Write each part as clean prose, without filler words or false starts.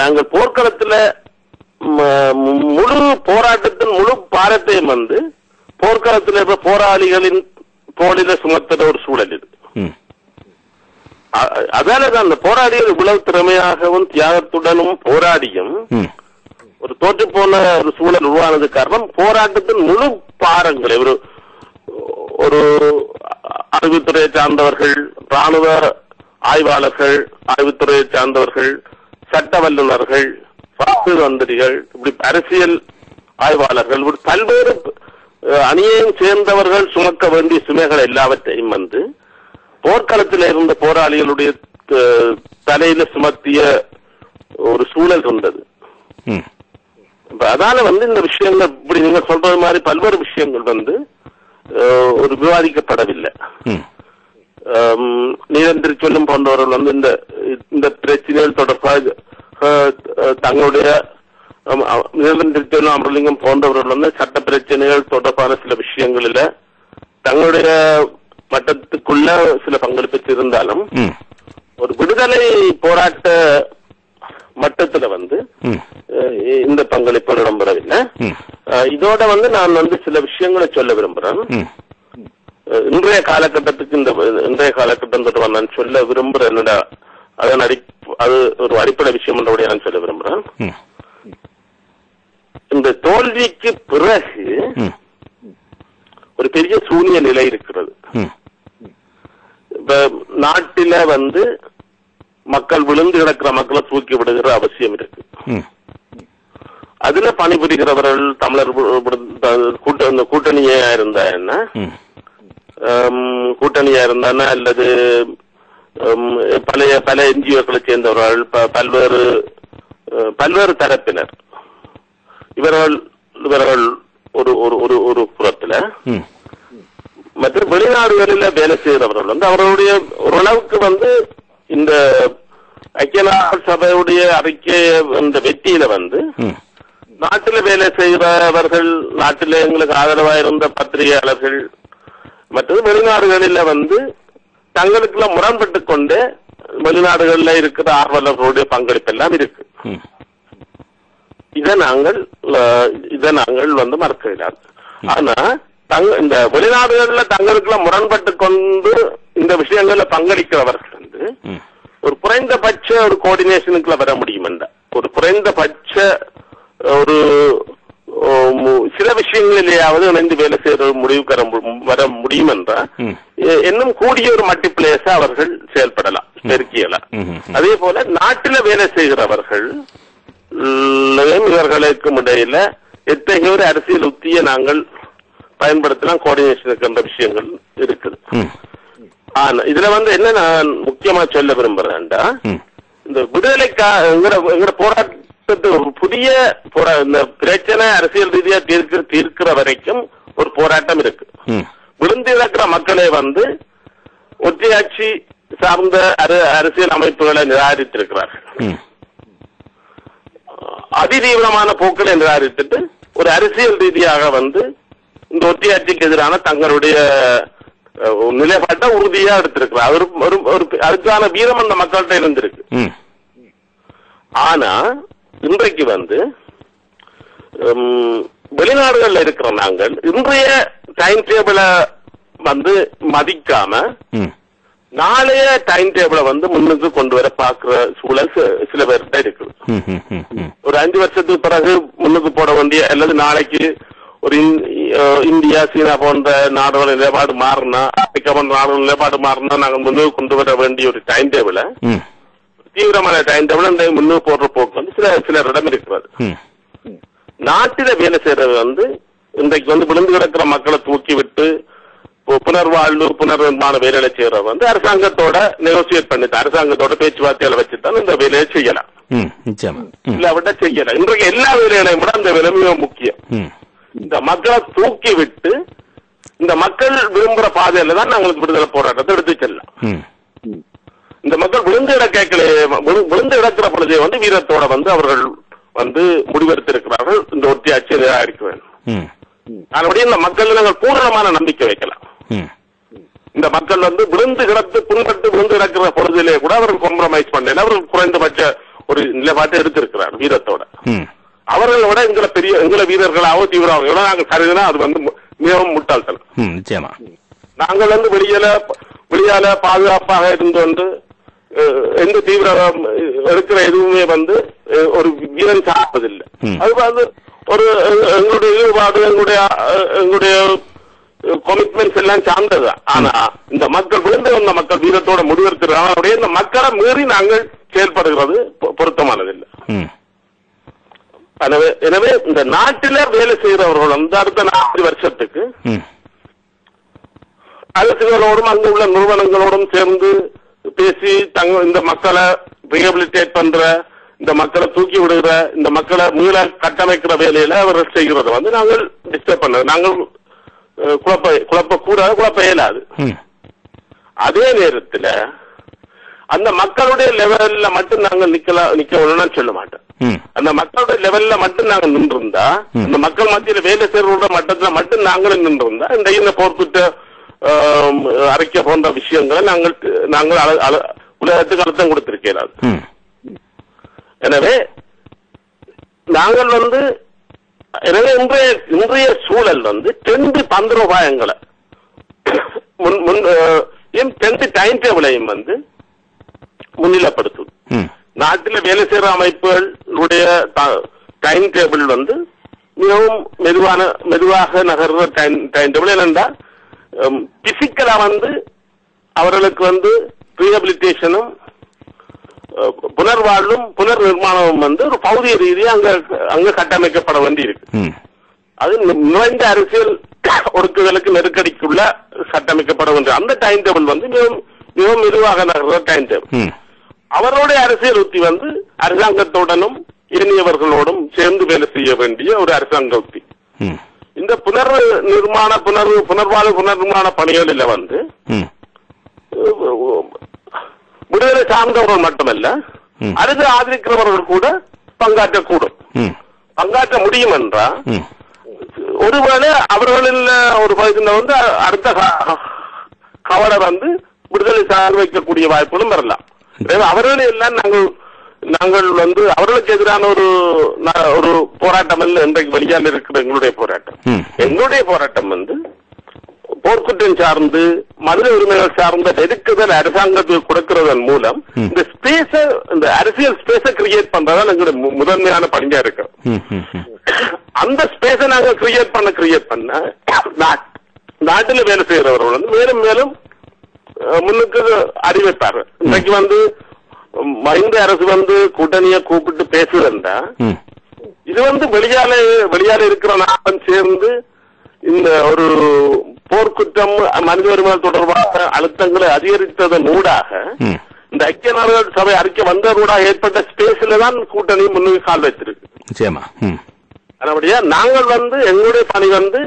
நாங்கள் போர்க்களத்துல முழு போராட்டத்தின் முழு பாரத்தையும் வந்து போர்க்களத்தில் இருக்கிற போராளிகளின் தோளில சுமத்துற ஒரு சூழல் இது. அதனாலதான் அந்த போராடிகள் இவ்வளவு திறமையாகவும் தியாகத்துடனும் போராடியும் ஒரு தோற்று போன ஒரு சூழல் உருவானது காரணம் போராட்டத்தின் முழு பாரங்களை ஒரு அறிவுத்துறையை சார்ந்தவர்கள், ராணுவ ஆய்வாளர்கள், ஆய்வுத்துறையை சார்ந்தவர்கள், சட்ட வல்லுநர்கள், மந்திரிகள், இப்படி அரசியல் ஆய்வாளர்கள், பல்வேறு அணியையும் சேர்ந்தவர்கள் சுமக்க வேண்டிய சுமைகள் எல்லாவற்றையும் வந்து போர்க்களத்தில் இருந்த போராளிகளுடைய தலையில சுமத்திய ஒரு சூழல் இருந்தது. அதனால வந்து இந்த விஷயங்கள் இப்படி நீங்க சொல்றது மாதிரி பல்வேறு விஷயங்கள் வந்து ஒரு விவாதிக்கப்படவில்லை. நீரந்திரி சொல்லும் போன்றவர்கள் வந்து இந்த பிரச்சனைகள் தொடர்பாக தங்களுடைய நீரந்திரி சொல்லும் அமரலிங்கம் போன்றவர்கள் வந்து சட்ட பிரச்சனைகள் தொடர்பான சில விஷயங்களில தங்களுடைய மட்டத்துக்குள்ள சில பங்களிப்பு இருந்தாலும் ஒரு விடுதலை போராட்ட மட்டத்துல வந்து இந்த பங்களிப்பு இடம்பெறவில்லை. இதோட வந்து நான் வந்து சில விஷயங்களை சொல்ல விரும்புறேன். இன்றைய காலகட்டத்துக்கு இன்றைய காலகட்டம் தொடர்பாக நான் சொல்ல விரும்புறேன். அது ஒரு அடிப்படை விஷயம் என்றபடி நான் சொல்ல விரும்புறேன். இந்த தோல்விக்கு பிறகு ஒரு பெரிய சூனிய நிலை இருக்கிறது. இப்ப நாட்டில வந்து மக்கள் விழுந்து கிடக்கிற மக்களை தூக்கி விடுகிற அவசியம் இருக்கு. அதுல பணிபுரிகிறவர்கள் தமிழர் கூட்டணியா இருந்தா என்ன, கூட்டணியா இருந்தானா அல்லது பல என்ஜிஓக்களை சேர்ந்தவர்கள், பல்வேறு தரப்பினர், இவர்கள் ஒரு புறத்துல மற்ற வெளிநாடுகளில் வேலை செய்கிறவர்கள் வந்து அவர்களுடைய ஓரளவுக்கு வந்து இந்த ஐக்கிய நாடுகள் சபையுடைய அறிக்கை இந்த வெற்றியில வந்து நாட்டில் வேலை செய்கிறவர்கள், நாட்டில் எங்களுக்கு ஆதரவா இருந்த பத்திரிகையாளர்கள், மற்றது வெளிநாடுகளில் வந்து தங்களுக்குள்ள முரண்பட்டு கொண்டு வெளிநாடுகளில் இருக்கிற ஆர்வலர்களுடைய பங்களிப்பு எல்லாம் இருக்கு. இதை நாங்கள் வந்து மறக்கிறார். ஆனா இந்த வெளிநாடுகள்ல தங்களுக்குள்ள முரண்பட்டு கொண்டு இந்த விஷயங்கள்ல பங்களிக்கிறவர்கள் வந்து ஒரு குறைந்தபட்ச ஒரு கோஆர்டினேஷனுக்குள்ள வர முடியும் என்ற ஒரு குறைந்தபட்ச ஒரு சில விஷயங்களிலேயாவது இணைந்து வேலை செய்யற முடிவு வர முடியும் என்றால் இன்னும் கூடிய ஒரு மல்டிபிளேயர்ஸா அவர்கள் செயல்படலாம், பெருக்கியலாம். அதே போல நாட்டில வேலை செய்கிறவர்கள் இவர்களுக்கும் இடையில எத்தகைய ஒரு அரசியல் உத்தியை நாங்கள் பயன்படுத்தலாம், கோஆர்டினேஷனுக்கு என்ற விஷயங்கள் இருக்குது. ஆனா இதுல வந்து என்ன நான் முக்கியமா சொல்ல விரும்புறேன்டா, இந்த விடுதலைக்காக போராட்டத்து புதிய இந்த பிரச்சனை அரசியல் ரீதியா தீர்க்கிற வரைக்கும் ஒரு போராட்டம் இருக்கு. விழுந்து இழக்கிற மக்களை வந்து ஒற்றையாட்சி சார்ந்த அரசியல் அமைப்புகளை நிராகரித்திருக்கிறார்கள். அதிதீவிரமான போக்களை நிராகரித்துட்டு ஒரு அரசியல் ரீதியாக வந்து இந்த ஒற்றையாட்சிக்கு எதிரான தங்களுடைய நிலைப்பாட்டை உறுதியா எடுத்திருக்கிறார். அதுக்கான வீரம் அந்த மக்கள்கிட்ட இருந்திருக்கு. ஆனா இன்றைக்கு வந்து வெளிநாடுகள்ல இருக்கிற நாங்கள் இன்றைய டைம் டேபிளை வந்து மதிக்காம நாளைய டைம் டேபிளை வந்து முன்னுக்கு கொண்டு வர பாக்குற சூழல் சில பேர்கிட்ட இருக்குது. ஒரு 5 வருஷத்துக்கு பிறகு முன்னுக்கு போட வேண்டிய அல்லது நாளைக்கு ஒரு இந்தியா, சீனா போன்ற நாடுகள் நிலைப்பாடு மாறினா, அமெரிக்கா போன்ற நாடுகள் நிலைப்பாடு மாறினா நாங்கள் முன்னுக்கு கொண்டு வர வேண்டிய ஒரு டைம் டேபிள தீவிரமான டைம் டேபிள் முன்னுக்கு போடுற போக்கு வந்து சிலரிடம் இருக்கிறது. நாட்டில வேலை செய்யறது வந்து இன்றைக்கு வந்து விழுந்து கிடக்கிற மக்களை தூக்கி விட்டு புனர்வாழ்வு புனர்நிர்மாண வேலையை செய்யறது வந்து அரசாங்கத்தோட நெகோசியேட் பண்ணிட்டு அரசாங்கத்தோட பேச்சுவார்த்தைகளை வச்சுதான் இந்த வேலையை செய்யலாம். இல்ல விட செய்யலாம். இன்றைக்கு எல்லா வேலைகளையும் விட அந்த வேலை மிக முக்கியம். இந்த மக்களை தூக்கி விட்டு இந்த மக்கள் விரும்புற பாதையில தான் நாங்களுக்கு விடுதலை போராட்டத்தை எடுத்து செல்லலாம். இந்த மக்கள் விழுந்து இழக்கிற பொழுதே வந்து வீரத்தோட வந்து அவர்கள் வந்து முடிவெடுத்திருக்கிறார்கள். இந்த ஒற்றையாட்சியை நிராகரிக்க வேண்டும். அதனுடைய இந்த மக்கள் நாங்கள் பூரணமான நம்பிக்கை வைக்கலாம். இந்த மக்கள் வந்து புண்பட்டு விழுந்து கிடக்கிற பொழுதிலே கூட அவர்கள் காம்ப்ரமைஸ் பண்ணல. அவர்கள் குறைந்தபட்ச ஒரு நிலைப்பாட்டை எடுத்திருக்கிறார் வீரத்தோட. அவர்களோட எங்களை வீரர்களாவோ தீவிரவாதிகளோ நாங்கள் கருதினா அது வந்து மிகவும் முட்டாள்தனம். நிச்சயமா நாங்கள் வந்து வெளியால பாதுகாப்பாக இருந்து வந்து எந்த தீவிரம் எடுக்கிற எதுவுமே வந்து ஒரு வீரன் சார்பதில்லை. அது வந்து ஒரு எங்களுடைய ஈடுபாடு எங்களுடைய கமிட்மெண்ட்ஸ் எல்லாம் சார்ந்ததுதான். ஆனா இந்த மக்கள் விழுந்து வந்த மக்கள் வீரத்தோட முடிவெடுக்கிறாங்க. இந்த மக்களை மீறி நாங்கள் செயல்படுகிறது பொருத்தமானதில்லை. எனவே இந்த நாட்டில வேலை செய்கிறவர்கள் வந்து அடுத்த 4 வருஷத்துக்கு அரசுகளோடும் அங்கு உள்ள நிறுவனங்களோடும் சேர்ந்து பேசி இந்த மக்களை ரீஹபிலிட்டேட் பண்ற, இந்த மக்களை தூக்கி விடுகிற, இந்த மக்களை மீள கட்டமைக்கிற வேலையில அவர்கள் செய்கிறது வந்து நாங்கள் டிஸ்டர்ப் பண்ணது, நாங்கள் குழப்ப இயலாது. அதே நேரத்தில் அந்த மக்களுடைய லெவல்ல மட்டும் நாங்கள் நிக்க சொல்ல மாட்டோம். அந்த மக்களுடைய லெவல்ல மட்டும் நாங்கள் நின்றிருந்தா, அந்த மக்கள் மத்தியில் வேலை செய்யற மட்டத்துல மட்டும் நாங்களும் நின்றிருந்தா இந்த போர்க்குற்ற அறிக்கை போன்ற விஷயங்களை நாங்கள் உலகத்துக்கு அழுத்தம் கொடுத்திருக்கிறார். எனவே நாங்கள் வந்து இன்றைய சூழல் வந்து 2 தந்திரோபாயங்களை 2 டைம் டேபிளையும் வந்து முன்னிலைப்படுத்தும். நாட்டில் வேலை செய்யற அமைப்புகளுடைய டைம் டேபிள் வந்து மிகவும் மெதுவாக நகர்ற டைம் டேபிள். என்னென்றால் பிசிக்கலா வந்து அவர்களுக்கு வந்து ரீஹபிலிட்டேஷனும் புனர்வாழ்வும் புனர் நிர்மாணமும் வந்து ஒரு பௌதிக ரீதியாக அங்க கட்டமைக்கப்பட வேண்டி இருக்கு. அது நிறைந்த அரசியல் ஒடுக்குதலுக்கு நெருக்கடிக்குள்ள கட்டமைக்கப்பட வேண்டிய அந்த டைம் டேபிள் வந்து மிகவும் மெதுவாக நகர்ற டைம் டேபிள். அவருடைய அரசியல் உத்தி வந்து அரசாங்கத்துடனும் ஏனையவர்களோடும் சேர்ந்து வேலை செய்ய வேண்டிய ஒரு அரசாங்க உத்தி. இந்த புனர்வாழ்வு புனர் நிர்மாண பணிகளில் வந்து விடுதலை சார்ந்தவர்கள் மட்டுமல்ல, அடுத்து ஆதரிக்கிறவர்கள் கூட பங்காற்றக்கூடும். பங்காற்ற முடியும் என்றால் ஒருவேளை அவர்களில் ஒரு பகுதியில் வந்து அடுத்த கவலை வந்து விடுதலை சார் வைக்கக்கூடிய வாய்ப்புகளும் வரலாம். அவர்களே எல்லாம் நாங்கள் வந்து அவர்களுக்கு எதிரான ஒரு போராட்டம் அல்ல இன்றைக்கு வெளியால் இருக்கிற எங்களுடைய போராட்டம். எங்களுடைய போராட்டம் வந்து போர்க்குற்றம் சார்ந்து மனித உரிமைகள் சார்ந்த நெருக்குதல் அரசாங்கத்துக்கு கொடுக்கிறதன் மூலம் இந்த அரசியல் ஸ்பேஸ கிரியேட் பண்றதான் எங்களுடைய முதன்மையான பணியா இருக்கு. அந்த ஸ்பேஸ நாங்க கிரியேட் பண்ண நாட்டில் வேலை செய்யறவர்கள் வந்து மேலும் மேலும் முன்னுக்கு அறிவிப்பாரு. இன்றைக்கு வந்து மஹிந்த அரசு வந்து கூட்டணியை கூப்பிட்டு பேசுறா, இது வந்து வெளியால இருக்கிற நாட்டம் சேர்ந்து இந்த ஒரு போர்க்குற்றம் மனித உரிமைகள் தொடர்பாக அழுத்தங்களை அதிகரித்ததன் ஊடாக இந்த ஐக்கிய நாடுகள் சபை அறிக்கை வந்ததூடாக ஏற்பட்ட ஸ்பேஸ்ல தான் கூட்டணி முன்னுக்கு கால் வச்சிருக்கு. அதனால நாங்கள் வந்து எங்களுடைய பணி வந்து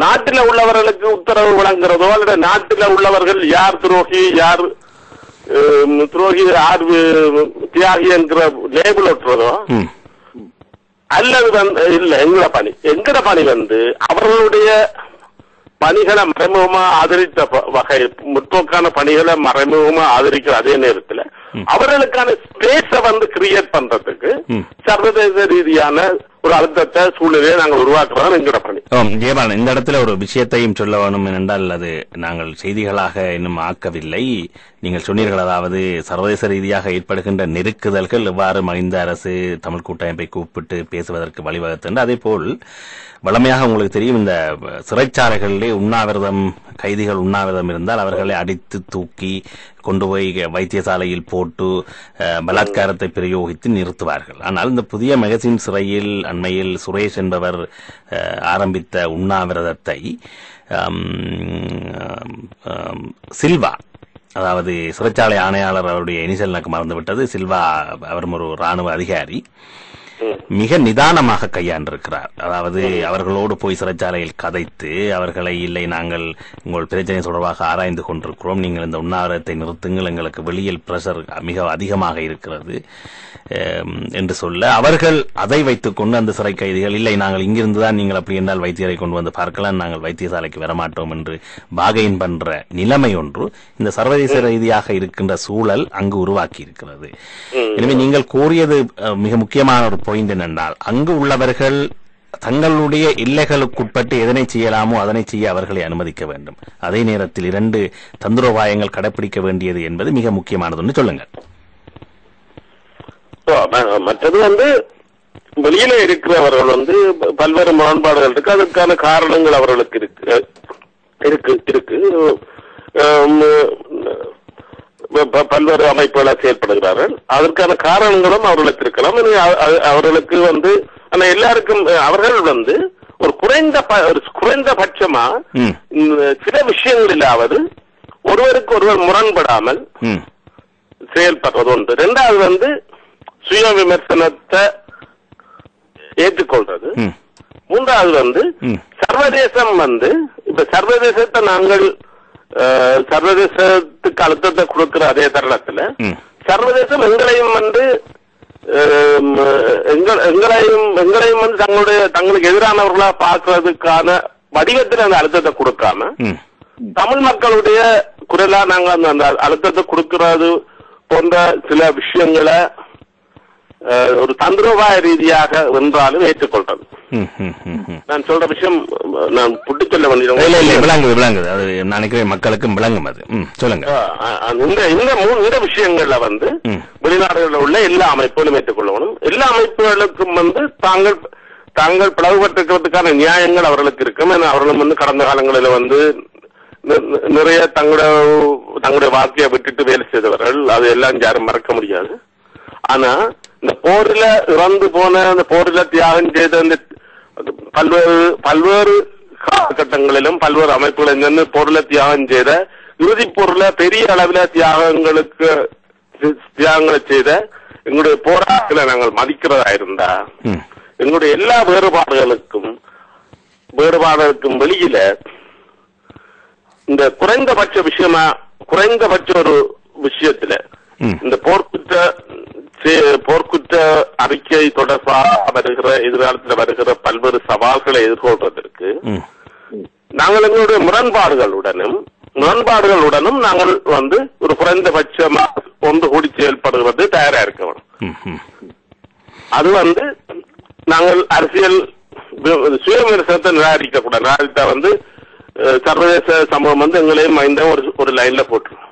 நாட்டில் உள்ளவர்களுக்கு உத்தரவு வழங்குறதோ அல்லது நாட்டில் உள்ளவர்கள் யார் துரோகி யார் தியாகி என்கிற லேபிள் ஒட்டுறதோ அல்லது இல்ல. எங்கட பணி வந்து அவர்களுடைய பணிகளை மறைமுகமா ஆதரித்த வகை முற்போக்கான பணிகளை மறைமுகமா ஆதரிக்கிற அதே நேரத்தில் அவர்களுக்கான ஸ்பேஸ வந்து கிரியேட் பண்றதுக்கு சர்வதேச ரீதியான ஒரு அழுத்தத்தை சூழ்நிலையை நாங்கள் உருவாக்குறோம் என்கிற பணி. ஜெயபாலன், இந்த இடத்துல ஒரு விஷயத்தையும் சொல்ல வேணும் என்றால் அது நாங்கள் செய்திகளாக இன்னும் ஆக்கவில்லை. நீங்கள் சொன்னீர்கள், அதாவது சர்வதேச ரீதியாக ஏற்படுகின்ற நெருக்குதல்கள் எவ்வாறு மஹிந்த அரசு தமிழ் கூட்டமைப்பை கூப்பிட்டு பேசுவதற்கு வழிவகுத்தது. அதே போல் வளமையாக உங்களுக்கு தெரியும், இந்த சிறைச்சாலைகளிலே கைதிகள் உண்ணாவிரதம் இருந்தால் அவர்களை அடித்து தூக்கி கொண்டு போய் வைத்தியசாலையில் போட்டு பலாத்காரத்தை பிரயோகித்து நிறுத்துவார்கள். ஆனால் இந்த புதிய மெகசின் சிறையில் அண்மையில் சுரேஷ் என்பவர் ஆரம்பித்த உண்ணாவிரதத்தை சில்வா, அதாவது சிறைச்சாலை ஆணையாளர், அவருடைய இனிஷியல் எனக்கு மறந்துவிட்டது, சில்வா, அவரும் ஒரு ராணுவ அதிகாரி, மிக நிதானமாக கையாண்டிருக்கிறார். அதாவது அவர்களோடு போய் சிறைச்சாலையில் கதைத்து அவர்களை இல்லை நாங்கள் உங்கள் பிரச்சனை தொடர்பாக ஆராய்ந்து கொண்டிருக்கிறோம், நீங்கள் இந்த உண்ணாவிரத்தை நிறுத்துங்கள், எங்களுக்கு வெளியில் பிரஷர் மிக அதிகமாக இருக்கிறது என்று சொல்ல அவர்கள் அதை வைத்துக் கொண்டு அந்த சிறை கைதிகள் இல்லை நாங்கள் இங்கிருந்துதான் நீங்கள் அப்படி என்றால் வைத்தியரை கொண்டு வந்து பார்க்கலாம், நாங்கள் வைத்தியசாலைக்கு வரமாட்டோம் என்று பாகையின் பண்ற நிலைமை ஒன்று இந்த சர்வதேச ரீதியாக இருக்கின்ற சூழல் அங்கு உருவாக்கி இருக்கிறது. எனவே நீங்கள் கூறியது மிக முக்கியமான ஒரு பாயிண்ட் என்னென்றால் அங்கு உள்ளவர்கள் தங்களுடைய எல்லைகளுக்குட்பட்டு எதனை செய்யலாமோ அதனை செய்ய அவர்களை அனுமதிக்க வேண்டும். அதே நேரத்தில் 2 தந்திரோபாயங்கள் கடைபிடிக்க வேண்டியது என்பது மிக முக்கியமானது. சொல்லுங்க. மற்றது வெளியில இருக்கிறவர்கள் பல்வேறு முரண்பாடுகள் இருக்கு, அதற்கான காரணங்கள் அவர்களுக்கு இருக்கு. பல்வேறு அமைப்புகளை செயல்படுகிறார்கள், அதற்கான காரணங்களும் அவர்களுக்கு இருக்கலாம். அவர்களுக்கு ஆனா எல்லாருக்கும் அவர்கள் ஒரு குறைந்தபட்சமா சில விஷயங்களிலாவது ஒருவருக்கு ஒருவர் முரண்படாமல் செயல்படுறது ஒன்று. 2வது சுய விமர்சனத்தை ஏற்றுக்கொள்றது. 3வது சர்வதேசம் இப்ப சர்வதேசத்தை நாங்கள் சர்வதேசத்துக்கு அழுத்தத்தை கொடுக்கிற அதே தருணத்துல சர்வதேசம் எங்களையும் தங்களுக்கு எதிரானவர்களா பார்க்கறதுக்கான வடிவத்தில் அந்த அழுத்தத்தை கொடுக்காம தமிழ் மக்களுடைய குரலா நாங்க அந்த அழுத்தத்தை கொடுக்கிறது போன்ற சில விஷயங்களை ஒரு தந்திரோபாய ரீதியாக வென்றாலும் ஏற்றுக்கொள்றது. நான் சொல்ற விஷயம் நான் புட்டு சொல்ல வேண்டியது நினைக்கிறேன் மக்களுக்கும் விளங்கும். அது சொல்லுங்க. இந்த விஷயங்கள்ல வெளிநாடுகளில் உள்ள எல்லா அமைப்புகளும் ஏற்றுக்கொள்ளணும். எல்லா அமைப்புகளுக்கும் தாங்கள் பிளவுபட்டிருக்கிறதுக்கான நியாயங்கள் அவர்களுக்கு இருக்கும். அவர்களும் கடந்த காலங்களில் நிறைய தங்களுடைய வாழ்க்கையை விட்டுட்டு வேலை செய்தவர்கள், அது எல்லாம் யாரும் மறக்க முடியாது. ஆனா இந்த போரில இறந்து போன அந்த போரில தியாகம் செய்த இந்த பல்வேறு காலகட்டங்களிலும் பல்வேறு அமைப்புகளில் போரில தியாகம் செய்த இறுதி போர்ல பெரிய அளவில் தியாகங்களை செய்த எங்களுடைய போராட்டங்களை நாங்கள் மதிக்கிறதா இருந்தா எங்களுடைய எல்லா வேறுபாடுகளுக்கும் வெளியில இந்த குறைந்தபட்ச ஒரு விஷயத்துல இந்த போர்க்குற்ற அறிக்கை தொடர்பாக வருகிற எதிர்காலத்தில் வருகிற பல்வேறு சவால்களை எதிர்கொள்வதற்கு நாங்கள் எங்களுடைய முரண்பாடுகளுடனும் நாங்கள் ஒரு குறைந்தபட்சமா ஒன்று கூடி செயல்படுவது தயாரா இருக்கணும். அது நாங்கள் அரசியல் சுய விமர்சனத்தை நிராகரிக்க கூடாது. நிராகரித்தா சர்வதேச சமூகம் எங்களையும் ஒரு லைன்ல போட்டுரும்.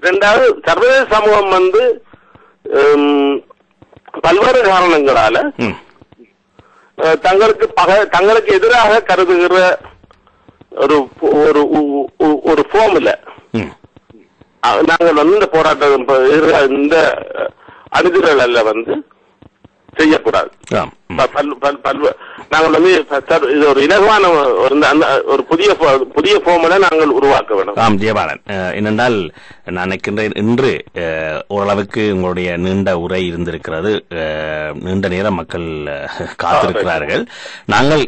2வது சர்வதேச சமூகம் பல்வேறு காரணங்களால தங்களுக்கு எதிராக கருதுகிற ஒரு ஃபார்ம்ல நாங்கள் இந்த போராட்டம் இந்த அணுகுகள் அல்ல செய்யக்கூடாது. நாங்கள் இது ஒரு இலகுவான ஒரு புதிய ஃபார்முலா நாங்கள் உருவாக்க வேண்டும். ஆம் ஜெயபாலன், என்னென்றால் நான் நினைக்கின்றேன் இன்று ஓரளவுக்கு உங்களுடைய நீண்ட உரை இருந்திருக்கிறது. நீண்ட நேரம் மக்கள் காத்திருக்கிறார்கள். நாங்கள்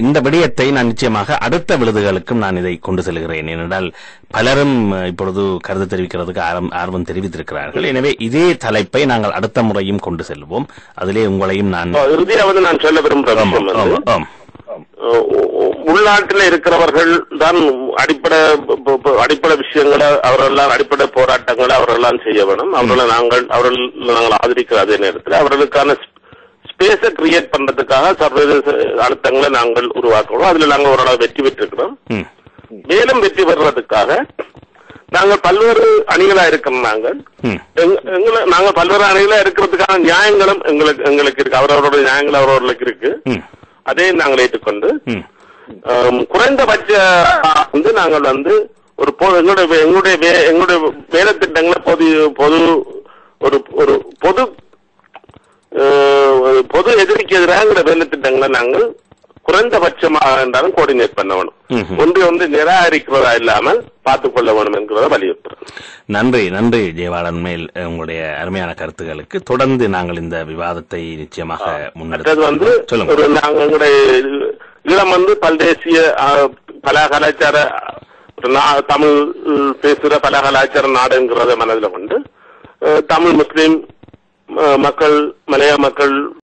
இந்த விடயத்தை நான் நிச்சயமாக அடுத்த விருதுகளுக்கும் நான் இதை கொண்டு செல்கிறேன். ஏனென்றால் பலரும் இப்பொழுது கருத்து தெரிவிக்கிறதுக்கு ஆர்வம் தெரிவித்திருக்கிறார்கள். எனவே இதே தலைப்பை நாங்கள் அடுத்த முறையும் கொண்டு செல்வோம். அதிலே உங்களையும் நான் இறுதியாவது நான் சொல்ல விரும்புகிறேன். உள்நாட்டில் இருக்கிறவர்கள் தான் அடிப்படை விஷயங்களை அவர்களெல்லாம் அடிப்படை போராட்டங்களை அவர்களெல்லாம் செய்ய வேணும். நாங்கள் ஆதரிக்கிற அதே நேரத்தில் அவர்களுக்கான ஸ்பேஸை கிரியேட் பண்றதுக்காக சர்வதேச அழுத்தங்களை நாங்கள் உருவாக்கணும். அதுல நாங்கள் ஓரளவு வெற்றி பெற்றிருக்கிறோம். மேலும் வெற்றி பெறுவதற்காக நாங்கள் பல்வேறு அணிகளா இருக்கிறோம். நாங்கள் பல்வேறு அணிகளா இருக்கிறதுக்கான நியாயங்களும் எங்களுக்கு இருக்கு. அவரவருடைய நியாயங்கள் அவரவர்களுக்கு இருக்கு. அதே நாங்கள் ஏற்றுக்கொண்டு குறைந்தபட்ச நாங்கள் ஒரு எங்களுடைய வேலை திட்டங்களை பொது எதிரிக்கு எதிராக வேலை திட்டங்களை நாங்கள் குறைந்தபட்சமாக இருந்தாலும் கோஆர்டினேட் பண்ண வேணும். ஒன்று நிராகரிக்கிறதா இல்லாமல் பார்த்துக் கொள்ள வேண்டும் என்கிறத வலியுறுத்துறேன். நன்றி நன்றி ஜெயவாளன் மேல் உங்களுடைய அருமையான கருத்துக்களுக்கு. தொடர்ந்து நாங்கள் இந்த விவாதத்தை நிச்சயமாக முன்னெடுத்து சொல்லுங்க. எங்களுடைய ஈழம் பல்தேசிய பல கலாச்சார தமிழ் பேசுகிற பல கலாச்சார நாடுங்கிறத மனதில் கொண்டு தமிழ் முஸ்லீம் மக்கள் மலைய மக்கள்